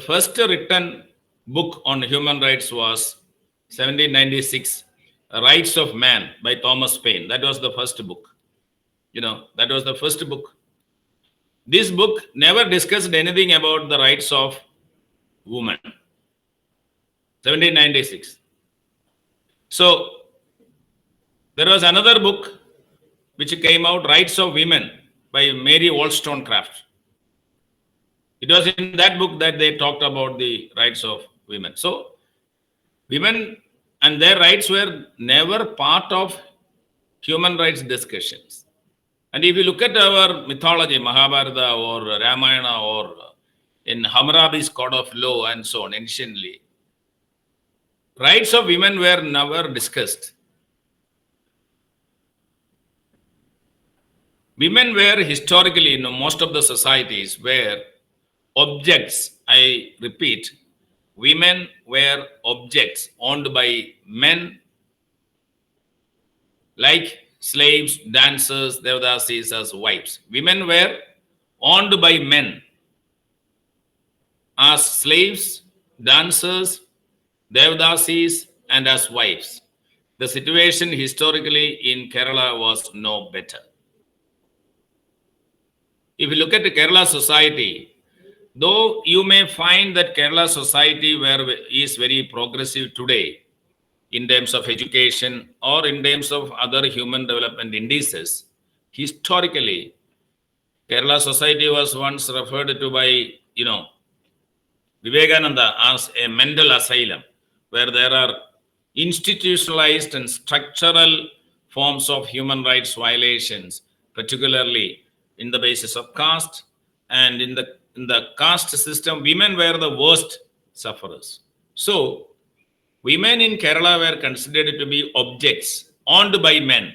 first written book on human rights was 1796, Rights of Man by Thomas Paine. That was the first book. That was the first book. This book never discussed anything about the rights of women. 1796. So there was another book which came out, Rights of Women by Mary Wollstonecraft. It was in that book that they talked about the rights of women. So women and their rights were never part of human rights discussions. And if you look at our mythology, Mahabharata or Ramayana or in Hammurabi's Code of Law and so on, anciently, rights of women were never discussed. Women were historically, in most of the societies, were objects. I repeat, women were objects owned by men, like slaves, dancers, devdasis as wives. Women were owned by men as slaves, dancers, devdasis, and as wives. The situation historically in Kerala was no better. If you look at the Kerala society, though you may find that Kerala society is very progressive today in terms of education or in terms of other human development indices, historically, Kerala society was once referred to by, Vivekananda as a mental asylum, where there are institutionalized and structural forms of human rights violations, particularly in the basis of caste. And in the caste system, women were the worst sufferers. So women in Kerala were considered to be objects owned by men,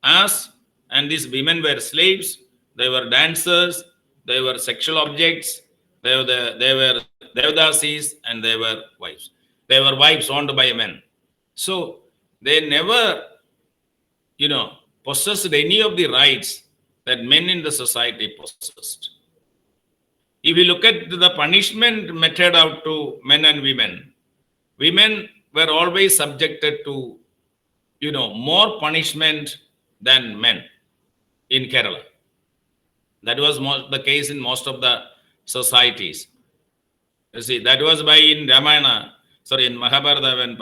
and these women were slaves, they were dancers, they were sexual objects, they were devdasis, and they were wives. They were wives owned by men. So they never, possessed any of the rights that men in the society possessed. If you look at the punishment meted out to men and women, women were always subjected to, more punishment than men in Kerala. That was the case in most of the societies. You see, that was in Mahabharata, when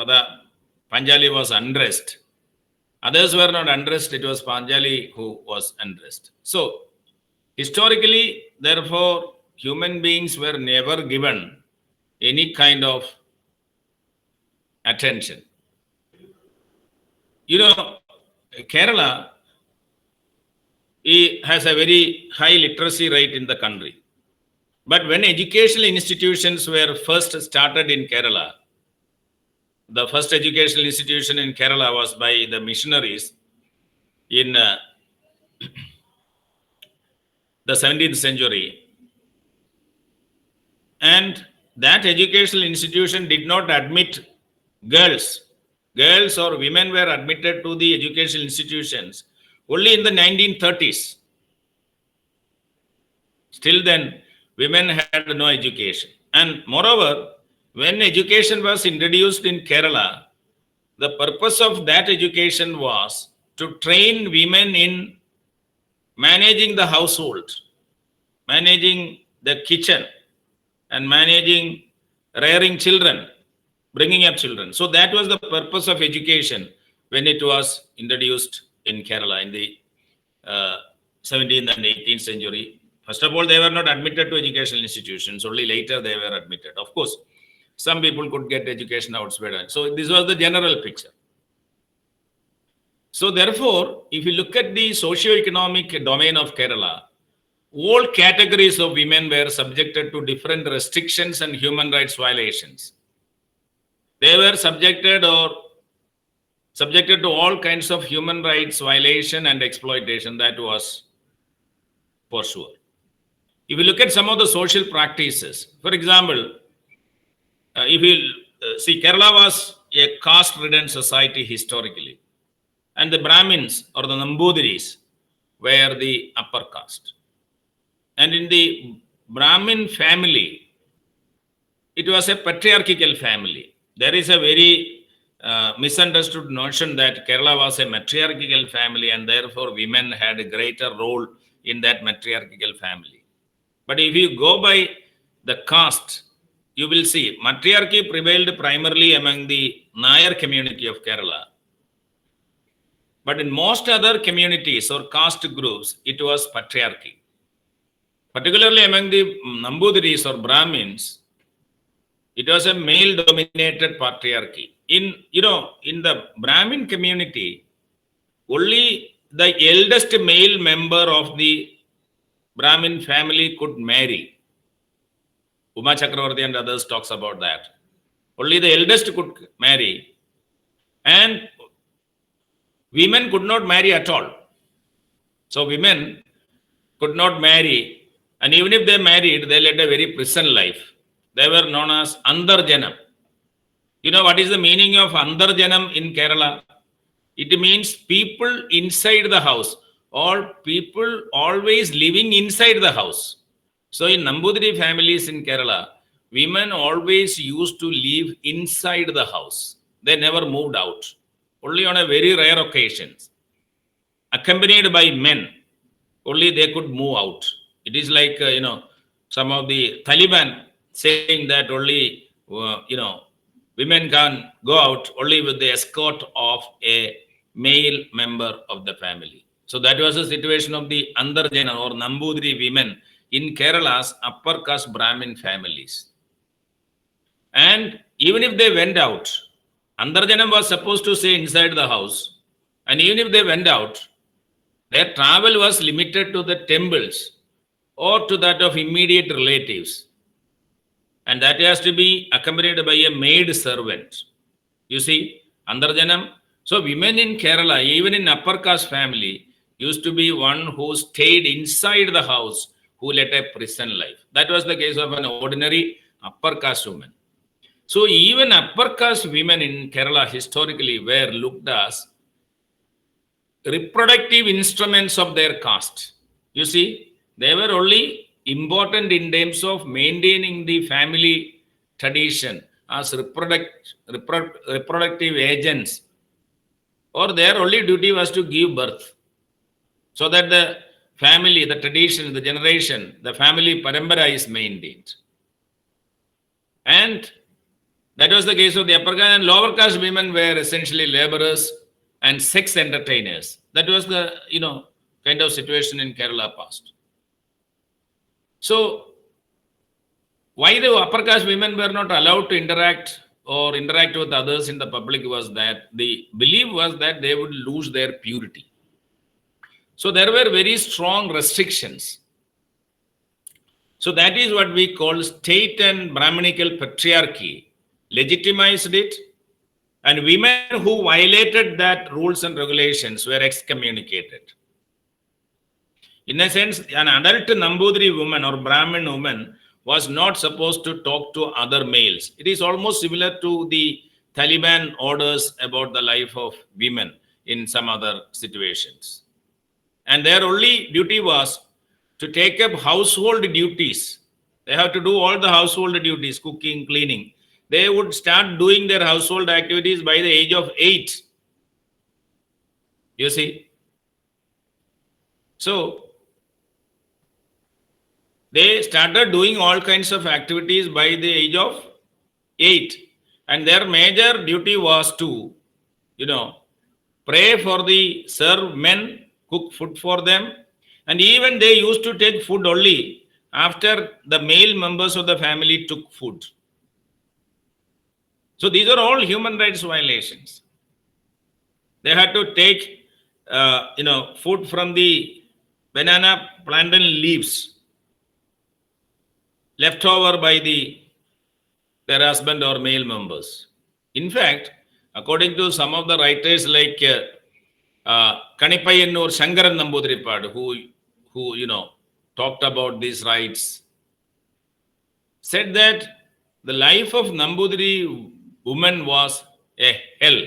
Panjali was undressed. Others were not undressed, it was Panjali who was undressed. So, historically, therefore, human beings were never given any kind of attention. Kerala has a very high literacy rate in the country. But when educational institutions were first started in Kerala, the first educational institution in Kerala was by the missionaries in the 17th century. And that educational institution did not admit girls. Girls or women were admitted to the educational institutions only in the 1930s. Still then, women had no education. And moreover, when education was introduced in Kerala, the purpose of that education was to train women in managing the household, managing the kitchen, and managing rearing children, bringing up children. So that was the purpose of education when it was introduced in Kerala in the 17th and 18th century. First of all, they were not admitted to educational institutions. Only later they were admitted. Of course, some people could get education outside. So this was the general picture. So therefore, if you look at the socio-economic domain of Kerala, all categories of women were subjected to different restrictions and human rights violations. They were subjected to all kinds of human rights violation and exploitation. That was for sure. If you look at some of the social practices, for example, if you see, Kerala was a caste-ridden society historically, and the Brahmins or the Nambodiris were the upper caste. And in the Brahmin family, it was a patriarchal family. There is a very misunderstood notion that Kerala was a matriarchal family and therefore women had a greater role in that matriarchal family. But if you go by the caste, you will see matriarchy prevailed primarily among the Nair community of Kerala. But in most other communities or caste groups, it was patriarchy. Particularly among the Nambudiris or Brahmins, it was a male-dominated patriarchy. In the Brahmin community, only the eldest male member of the Brahmin family could marry. Uma Chakravarti and others talks about that. Only the eldest could marry, and women could not marry at all. So women could not marry, and even if they married, they led a very prison life. They were known as Andarjanam. You know what is the meaning of Andarjanam in Kerala? It means people inside the house, or people always living inside the house. So in Nambudiri families in Kerala, women always used to live inside the house. They never moved out. Only on a very rare occasions. Accompanied by men, only they could move out. It is like, some of the Taliban saying that only, women can go out only with the escort of a male member of the family. So that was the situation of the Andarjana or Nambudiri women in Kerala's upper caste Brahmin families. And even if they went out, Andarjanam was supposed to stay inside the house. And even if they went out, their travel was limited to the temples or to that of immediate relatives. And that has to be accompanied by a maid servant. You see, Andarjanam. So women in Kerala, even in upper caste family, used to be one who stayed inside the house, who led a prison life. That was the case of an ordinary upper caste woman. So even upper caste women in Kerala historically were looked as reproductive instruments of their caste. You see, they were only important in terms of maintaining the family tradition as reproductive agents, or their only duty was to give birth, so that the family, the tradition, the generation, the family parampara is maintained. And that was the case of the upper caste, and lower caste women were essentially laborers and sex entertainers. That was the, kind of situation in Kerala past. So, why the upper caste women were not allowed to interact with others in the public was that the belief was that they would lose their purity. So, there were very strong restrictions. So, that is what we call state and Brahminical patriarchy legitimized it, and women who violated that rules and regulations were excommunicated. In a sense, an adult Nambudiri woman or Brahmin woman was not supposed to talk to other males. It is almost similar to the Taliban orders about the life of women in some other situations. And their only duty was to take up household duties. They have to do all the household duties, cooking, cleaning. They would start doing their household activities by the age of 8. You see? So, they started doing all kinds of activities by the age of 8. And their major duty was to, pray for the serve men, cook food for them. And even they used to take food only after the male members of the family took food. So these are all human rights violations. They had to take, food from the banana plantain leaves left over by their husband or male members. In fact, according to some of the writers like Kanippayan or Shankaran Namboodiripad, who talked about these rights, said that the life of Nambudiri woman was a hell.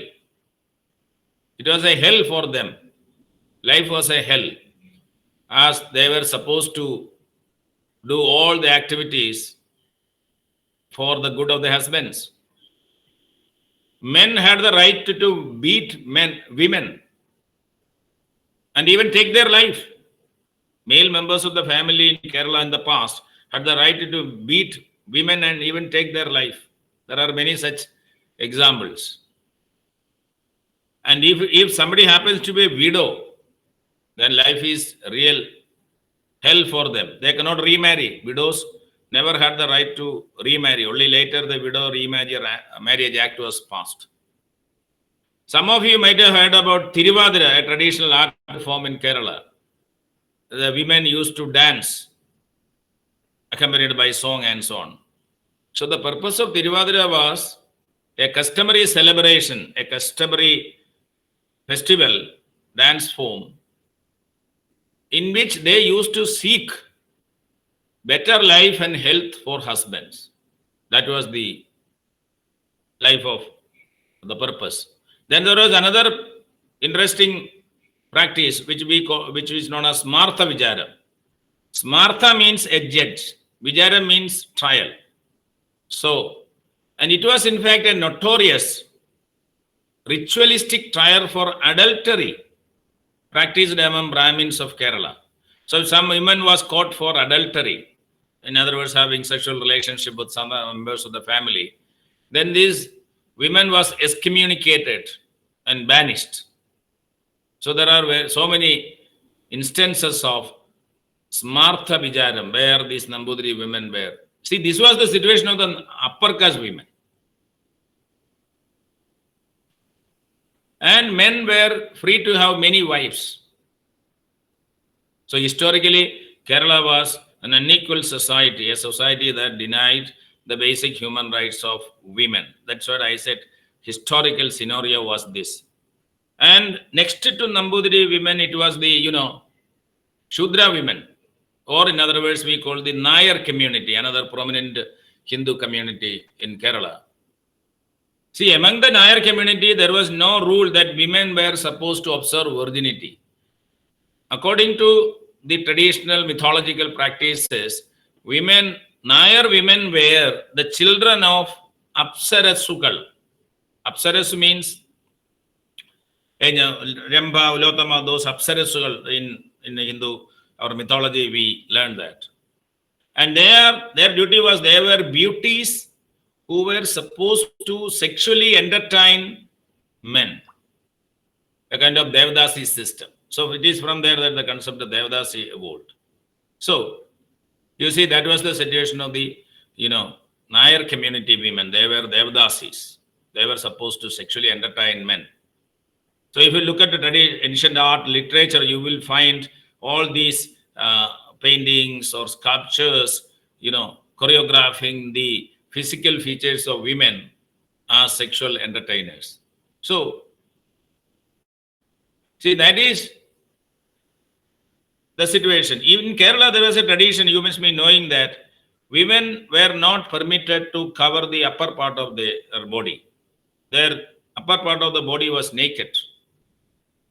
It was a hell for them. Life was a hell, as they were supposed to do all the activities for the good of the husbands. Men had the right to beat women, and even take their life. Male members of the family in Kerala in the past had the right to beat women and even take their life. There are many such examples. And if somebody happens to be a widow, then life is real hell for them. They cannot remarry. Widows never had the right to remarry. Only later the widow marriage act was passed. Some of you might have heard about Tiruvadira, a traditional art form in Kerala. The women used to dance, accompanied by song and so on. So the purpose of Tiruvadira was a customary celebration, a customary festival, dance form, in which they used to seek better life and health for husbands. That was the life of the purpose. Then there was another interesting practice which is known as Smartha Vichara. Smartha means a judge. Vichara means trial. So, and it was in fact a notorious ritualistic trial for adultery practiced among Brahmins of Kerala. So if some woman was caught for adultery, in other words, having sexual relationship with some members of the family, then these women was excommunicated and banished. So there are so many instances of Smartha Vicharam where these Nambudiri women were. See, this was the situation of the upper caste women. And men were free to have many wives. So historically, Kerala was an unequal society, a society that denied the basic human rights of women. That's what I said. Historical scenario was this. And next to Nambudiri women, it was the, Shudra women. Or in other words, we call the Nair community, another prominent Hindu community in Kerala. See, among the Nair community, there was no rule that women were supposed to observe virginity. According to the traditional mythological practices, Nair women were the children of Apsarasukal. Apsaras means Ramba, Ulotama, those Apsarasukal in Hindu or mythology, we learned that. And their duty was they were beauties who were supposed to sexually entertain men. A kind of Devdasi system. So it is from there that the concept of Devdasi evolved. So you see, that was the situation of the, Nair community women. They were Devdasis. They were supposed to sexually entertain men. So if you look at the ancient art literature, you will find all these paintings or sculptures, choreographing the physical features of women as sexual entertainers. So, see, that is the situation. Even in Kerala, there was a tradition, you must be knowing that women were not permitted to cover the upper part of their body. Their upper part of the body was naked.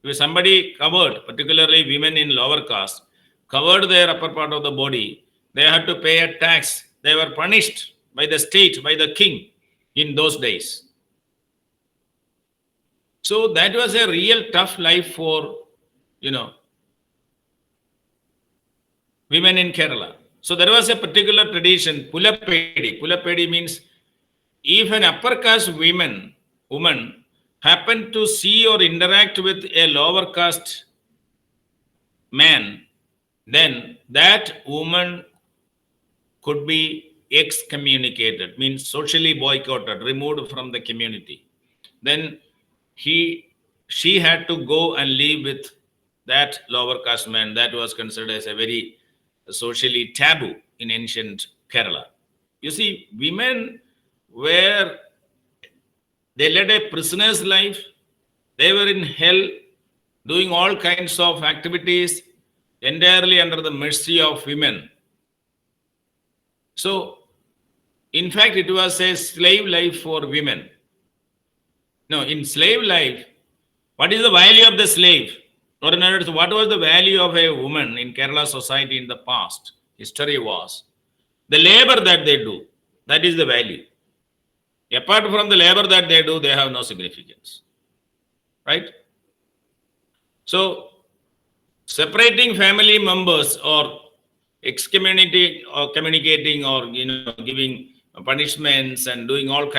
If somebody covered, particularly women in lower caste, covered their upper part of the body, they had to pay a tax. They were punished by the state, by the king in those days. So that was a real tough life for, women in Kerala. So there was a particular tradition, Pulapedi. Pulapedi means if an upper caste woman happened to see or interact with a lower caste man, then that woman could be excommunicated, means socially boycotted, removed from the community. Then she had to go and live with that lower caste man. That was considered as a very socially taboo in ancient Kerala. You see, women they led a prisoner's life. They were in hell, doing all kinds of activities entirely under the mercy of women. So, in fact, it was a slave life for women. No, in slave life, what is the value of the slave? Or in other words, what was the value of a woman in Kerala society in the past? History was the labor that they do, That is the value. Apart from the labor that they do, they have no significance. Right? So, separating family members or excommunicating or communicating or giving punishments and doing all kinds